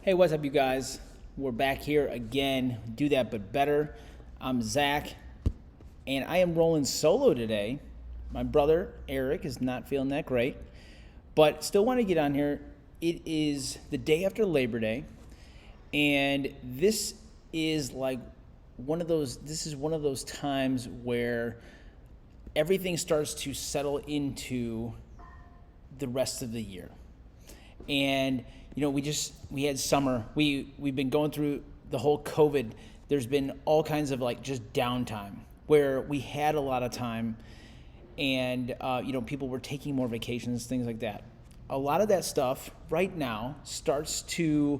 Hey, what's up, you guys? We're back here again. Do that, but better. I'm Zach, and I am rolling solo today. My brother, Eric, is not feeling that great, but still want to get on here. It is the day after Labor Day, and this is like this is one of those times where everything starts to settle into the rest of the year. And we had summer. We've been going through the whole COVID. There's been all kinds of like just downtime where we had a lot of time, and people were taking more vacations, things like that. A lot of that stuff right now starts to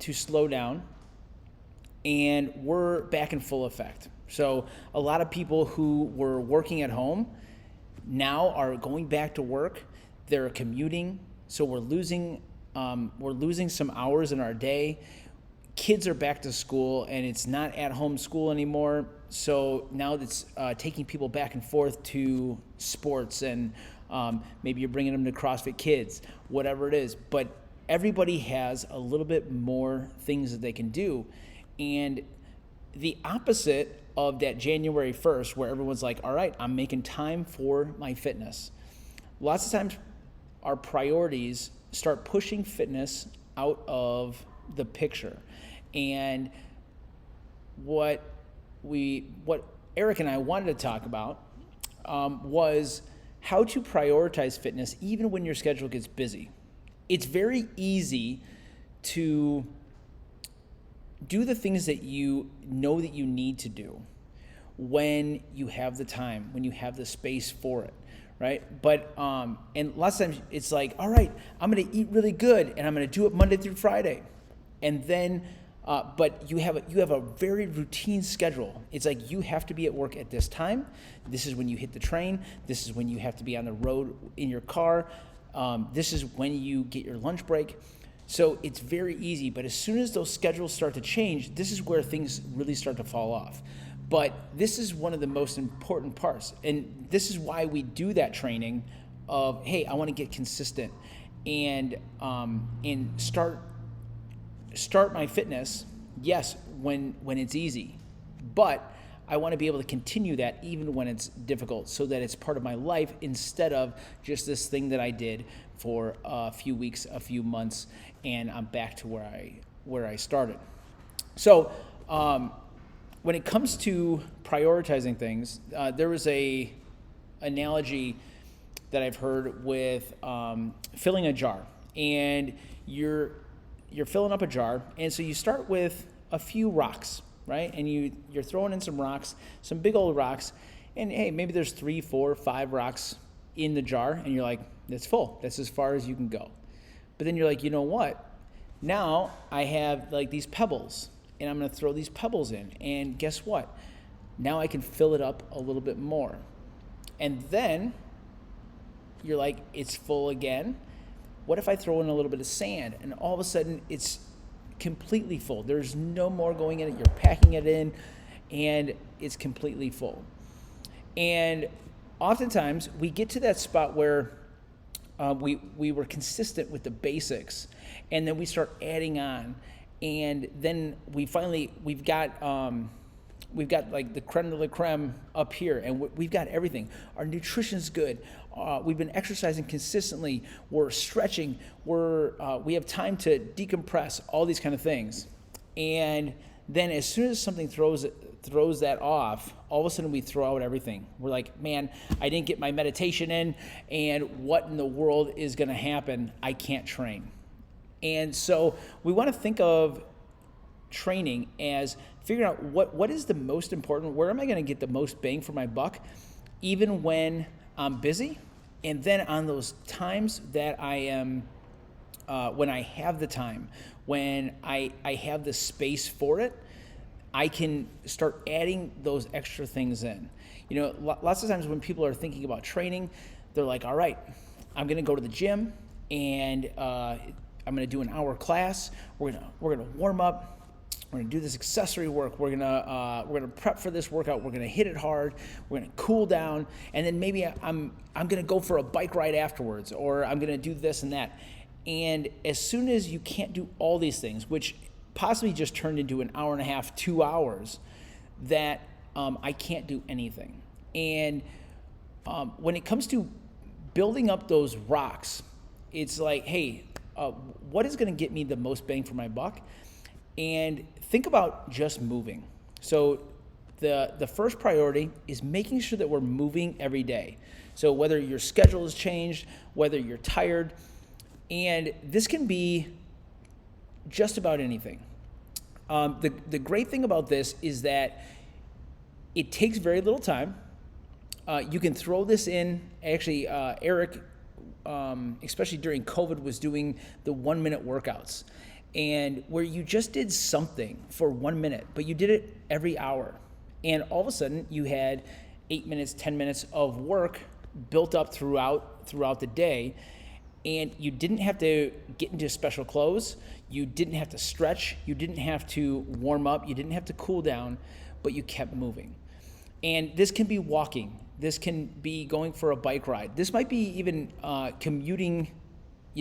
slow down, and we're back in full effect. So a lot of people who were working at home now are going back to work. They're commuting. So we're losing some hours in our day. Kids are back to school, and it's not at-home school anymore. So now it's taking people back and forth to sports, and maybe you're bringing them to CrossFit Kids, whatever it is. But everybody has a little bit more things that they can do. And the opposite of that January 1st, where everyone's like, all right, I'm making time for my fitness. Lots of times, our priorities start pushing fitness out of the picture. And what Eric and I wanted to talk about was how to prioritize fitness even when your schedule gets busy. It's very easy to do the things that you know that you need to do when you have the time, when you have the space for it. Right? But, and lots of times it's like, all right, I'm going to eat really good and I'm going to do it Monday through Friday. And then, but you have a very routine schedule. It's like you have to be at work at this time. This is when you hit the train. This is when you have to be on the road in your car. This is when you get your lunch break. So it's very easy. But as soon as those schedules start to change, this is where things really start to fall off. But this is one of the most important parts. And this is why we do that training of, hey, I want to get consistent and start my fitness, yes, when it's easy. But I want to be able to continue that even when it's difficult, so that it's part of my life instead of just this thing that I did for a few weeks, a few months, and I'm back to where I started. So, when it comes to prioritizing things, there was a analogy that I've heard with filling a jar, and you're filling up a jar, and so you start with a few rocks, right? And you're throwing in some rocks, some big old rocks, and hey, maybe there's 3, 4, 5 rocks in the jar, and you're like, that's full. That's as far as you can go. But then you're like, you know what? Now I have like these pebbles, and I'm going to throw these pebbles in. And guess what? Now I can fill it up a little bit more. And then you're like, it's full again. What if I throw in a little bit of sand? And all of a sudden, it's completely full. There's no more going in it. You're packing it in, and it's completely full. And oftentimes, we get to that spot where we were consistent with the basics, and then we start adding on. And then we've got like the creme de la creme up here, and we've got everything. Our nutrition's good. We've been exercising consistently. We're stretching. We have time to decompress. All these kind of things. And then as soon as something throws that off, all of a sudden we throw out everything. We're like, man, I didn't get my meditation in, and what in the world is going to happen? I can't train. And so we want to think of training as figuring out what is the most important, where am I going to get the most bang for my buck, even when I'm busy, and then on those times that I am, when I have the time, when I have the space for it, I can start adding those extra things in. Lots of times when people are thinking about training, they're like, all right, I'm going to go to the gym, and I'm going to do an hour class. We're gonna warm up. We're gonna do this accessory work. We're gonna prep for this workout. We're gonna hit it hard. We're gonna cool down, and then maybe I'm gonna go for a bike ride afterwards, or I'm gonna do this and that. And as soon as you can't do all these things, which possibly just turned into an hour and a half, 2 hours, that I can't do anything. And when it comes to building up those rocks, it's like, hey, what is going to get me the most bang for my buck? And think about just moving. So the first priority is making sure that we're moving every day. So whether your schedule has changed, whether you're tired, and this can be just about anything. The great thing about this is that it takes very little time. You can throw this in. Actually, Eric, especially during COVID, was doing the 1-minute workouts, and where you just did something for 1 minute, but you did it every hour. And all of a sudden, you had 8 minutes, 10 minutes of work built up throughout the day, and you didn't have to get into special clothes. You didn't have to stretch. You didn't have to warm up. You didn't have to cool down, but you kept moving. And this can be walking. This can be going for a bike ride. This might be even commuting,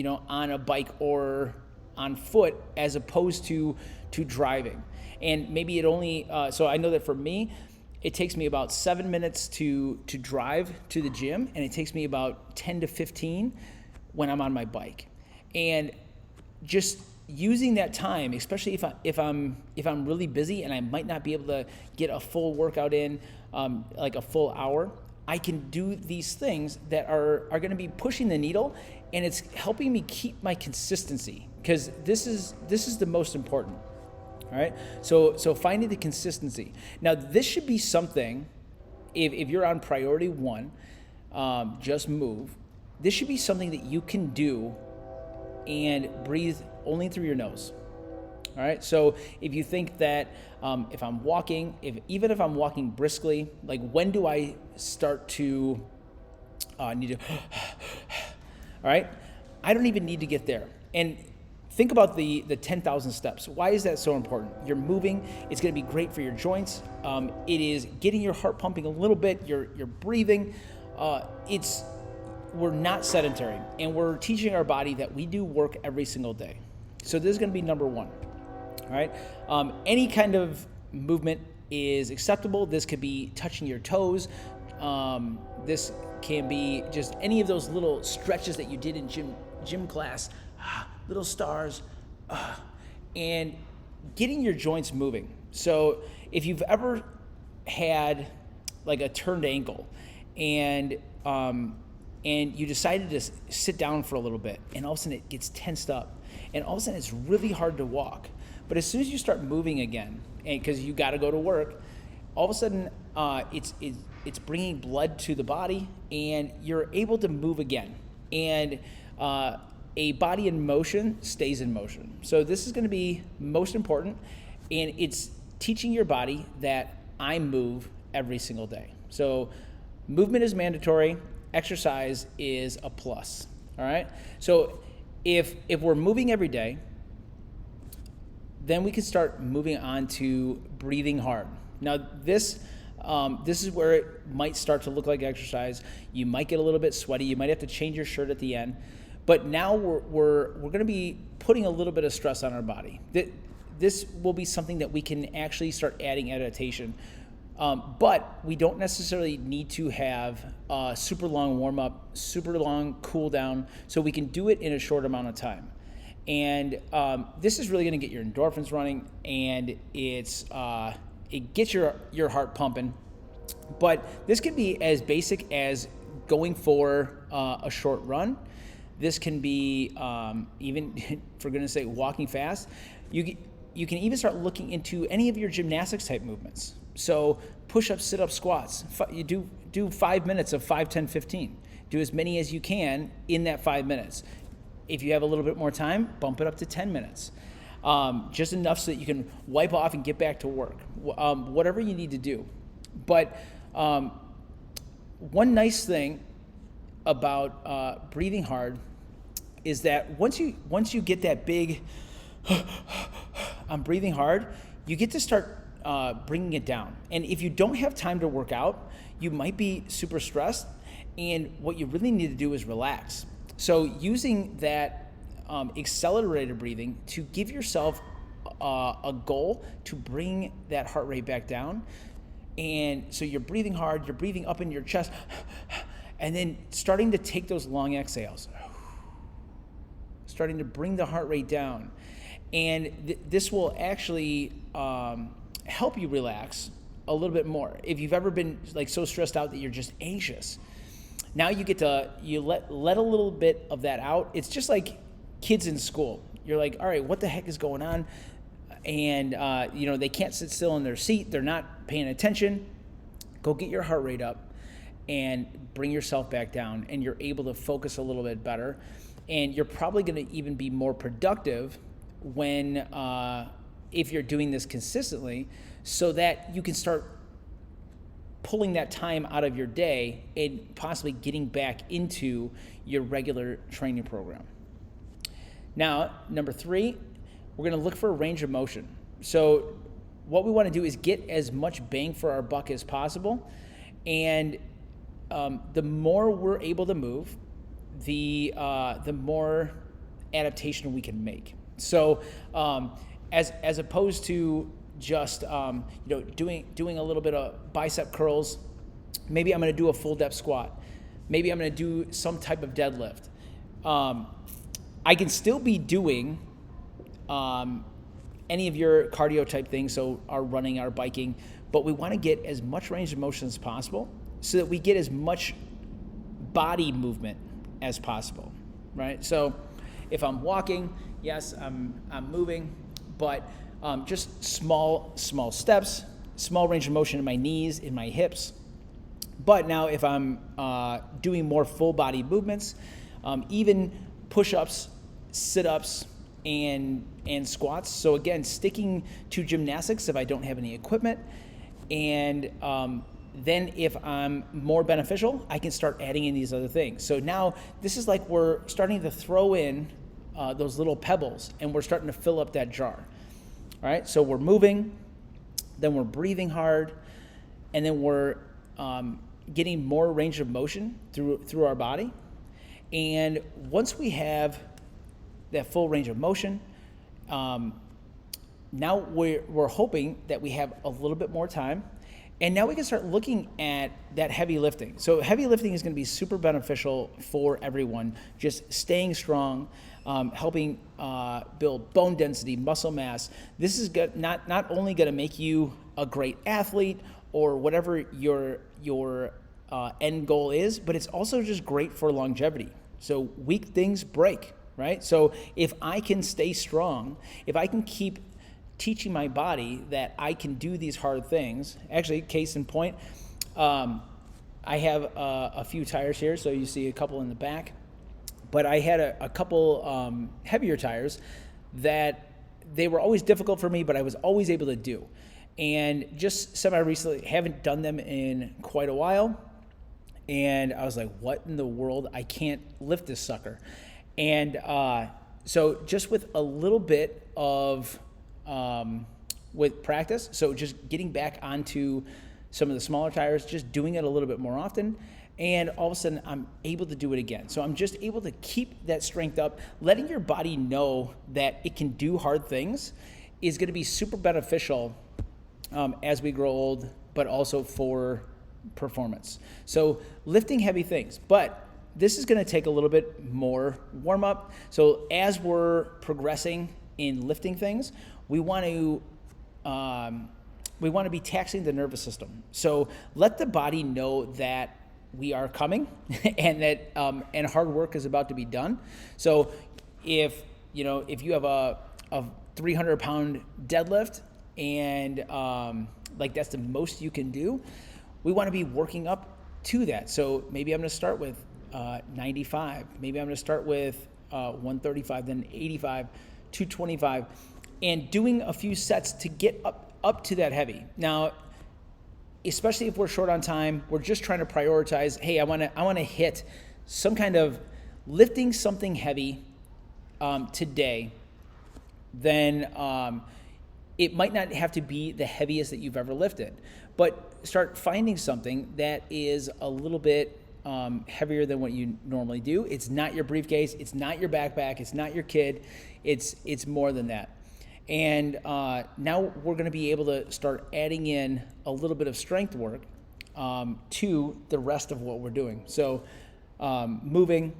on a bike or on foot as opposed to driving. And maybe it only, so I know that for me, it takes me about 7 minutes to drive to the gym, and it takes me about 10 to 15 when I'm on my bike. And just using that time, especially if I'm really busy and I might not be able to get a full workout in, like a full hour, I can do these things that are going to be pushing the needle, and it's helping me keep my consistency, because this is the most important. All right, so finding the consistency. Now, this should be something, if you're on priority 1, just move. This should be something that you can do and breathe only through your nose. All right, so if you think that if I'm walking, even if I'm walking briskly, like when do I start to need to, all right, I don't even need to get there. And think about the 10,000 steps. Why is that so important? You're moving. It's going to be great for your joints. It is getting your heart pumping a little bit. You're breathing. We're not sedentary, and we're teaching our body that we do work every single day. So this is going to be number 1. All right. Any kind of movement is acceptable. This could be touching your toes. This can be just any of those little stretches that you did in gym class. Little stars, and getting your joints moving. So if you've ever had like a turned ankle, and you decided to sit down for a little bit, and all of a sudden it gets tensed up, and all of a sudden it's really hard to walk. But as soon as you start moving again, and because you got to go to work, all of a sudden it's bringing blood to the body, and you're able to move again. And a body in motion stays in motion. So this is going to be most important, and it's teaching your body that I move every single day. So movement is mandatory. Exercise is a plus. All right. So if we're moving every day, then we can start moving on to breathing hard. Now this is where it might start to look like exercise. You might get a little bit sweaty. You might have to change your shirt at the end. But now we're going to be putting a little bit of stress on our body. This will be something that we can actually start adding adaptation. But we don't necessarily need to have a super long warm up, super long cool down, so we can do it in a short amount of time. And this is really going to get your endorphins running, and it gets your heart pumping. But this can be as basic as going for a short run. This can be even, for goodness sake, walking fast. You can even start looking into any of your gymnastics type movements. So push-ups, sit-ups, squats. You do 5 minutes of 5, 10, 15. Do as many as you can in that 5 minutes. If you have a little bit more time, bump it up to 10 minutes. Just enough so that you can wipe off and get back to work. Whatever you need to do. But one nice thing about breathing hard is that once you get that big I'm breathing hard, you get to start bringing it down. And if you don't have time to work out, you might be super stressed, and what you really need to do is relax. So using that accelerated breathing to give yourself a goal to bring that heart rate back down. And so you're breathing hard, you're breathing up in your chest, and then starting to take those long exhales, starting to bring the heart rate down. And this will actually help you relax a little bit more. If you've ever been like so stressed out that you're just anxious, now you get to let a little bit of that out. It's just like kids in school. You're like, all right, what the heck is going on? And they can't sit still in their seat. They're not paying attention. Go get your heart rate up and bring yourself back down, and you're able to focus a little bit better. And you're probably going to even be more productive when if you're doing this consistently, so that you can start pulling that time out of your day and possibly getting back into your regular training program. Now, number 3, we're going to look for a range of motion. So what we want to do is get as much bang for our buck as possible. And the more we're able to move, the more adaptation we can make. So as opposed to just doing a little bit of bicep curls, maybe I'm going to do a full depth squat. Maybe I'm going to do some type of deadlift. I can still be doing any of your cardio type things, so our running, our biking, but we want to get as much range of motion as possible so that we get as much body movement as possible, right? So if I'm walking, yes, I'm moving, but just small steps, small range of motion in my knees, in my hips. But now if I'm doing more full body movements, even push-ups, sit-ups, and squats. So again, sticking to gymnastics if I don't have any equipment. And then if I'm more beneficial, I can start adding in these other things. So now this is like we're starting to throw in those little pebbles, and we're starting to fill up that jar. All right, so we're moving, then we're breathing hard, and then we're getting more range of motion through our body. And once we have that full range of motion, now we're hoping that we have a little bit more time, and now we can start looking at that heavy lifting. So heavy lifting is going to be super beneficial for everyone, just staying strong, helping build bone density, muscle mass. This is not only going to make you a great athlete or whatever your end goal is, but it's also just great for longevity. So weak things break, right? So if I can stay strong, if I can keep teaching my body that I can do these hard things, actually, case in point, I have a few tires here, so you see a couple in the back, but I had a couple heavier tires that they were always difficult for me, but I was always able to do. And just semi-recently, haven't done them in quite a while, and I was like, what in the world? I can't lift this sucker. And so just with a little bit of, with practice, so just getting back onto some of the smaller tires, just doing it a little bit more often, and all of a sudden I'm able to do it again. So I'm just able to keep that strength up. Letting your body know that it can do hard things is going to be super beneficial as we grow old, but also for performance. So lifting heavy things, but this is going to take a little bit more warm up. So as we're progressing in lifting things, we want to be taxing the nervous system. So let the body know that we are coming and that and hard work is about to be done. So if you have a 300-pound deadlift and like that's the most you can do, we want to be working up to that. So maybe I'm going to start with 95. Maybe I'm going to start with 135, then 85, 225, and doing a few sets to get up to that heavy. Now, especially if we're short on time, we're just trying to prioritize. Hey, I want to hit some kind of lifting something heavy today. Then it might not have to be the heaviest that you've ever lifted, but start finding something that is a little bit heavier than what you normally do. It's not your briefcase. It's not your backpack. It's not your kid. It's more than that. And now we're going to be able to start adding in a little bit of strength work to the rest of what we're doing. So moving.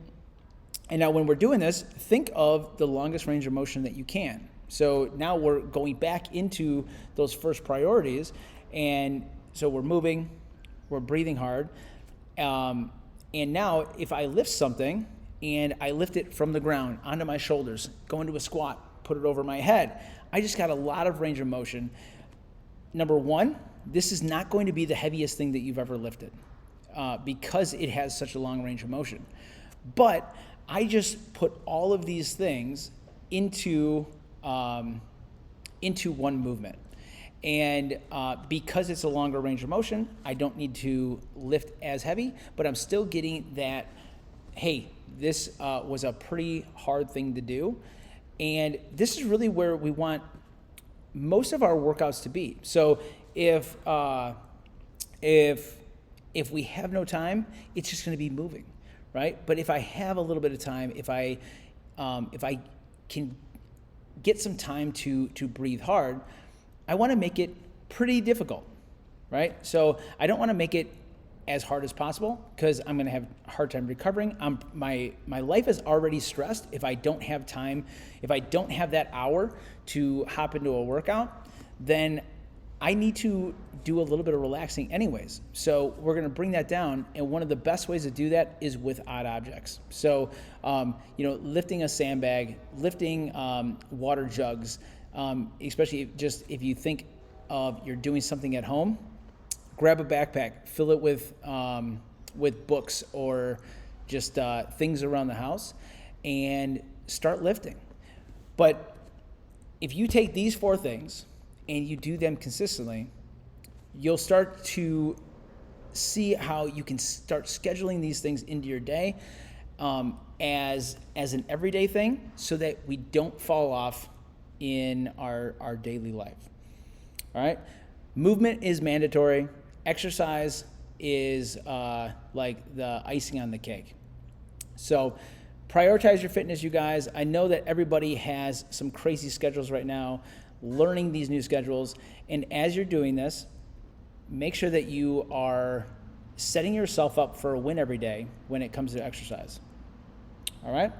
And now when we're doing this, think of the longest range of motion that you can. So now we're going back into those first priorities. And so we're moving, we're breathing hard. And now if I lift something and I lift it from the ground onto my shoulders, go into a squat, put it over my head, I just got a lot of range of motion. Number one, this is not going to be the heaviest thing that you've ever lifted because it has such a long range of motion. But I just put all of these things into one movement. And because it's a longer range of motion, I don't need to lift as heavy, but I'm still getting that, hey, this was a pretty hard thing to do. And this is really where we want most of our workouts to be. So if we have no time, it's just going to be moving, right? But if I have a little bit of time, if I can get some time to breathe hard, I want to make it pretty difficult, right? So I don't want to make it as hard as possible because I'm going to have a hard time recovering. My life is already stressed if I don't have time, if I don't have that hour to hop into a workout, then I need to do a little bit of relaxing anyways. So we're going to bring that down, and one of the best ways to do that is with odd objects. So, lifting a sandbag, lifting water jugs, especially just if you think of you're doing something at home, grab a backpack, fill it with books or just things around the house, and start lifting. But if you take these 4 things and you do them consistently, you'll start to see how you can start scheduling these things into your day as an everyday thing so that we don't fall off in our daily life. All right? Movement is mandatory. Exercise is like the icing on the cake. So prioritize your fitness, you guys. I know that everybody has some crazy schedules right now, learning these new schedules. And as you're doing this, make sure that you are setting yourself up for a win every day when it comes to exercise. All right?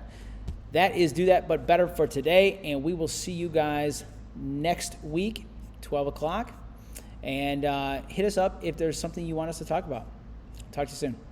That is Do That But Better for today. And we will see you guys next week, 12 o'clock. And hit us up if there's something you want us to talk about. Talk to you soon.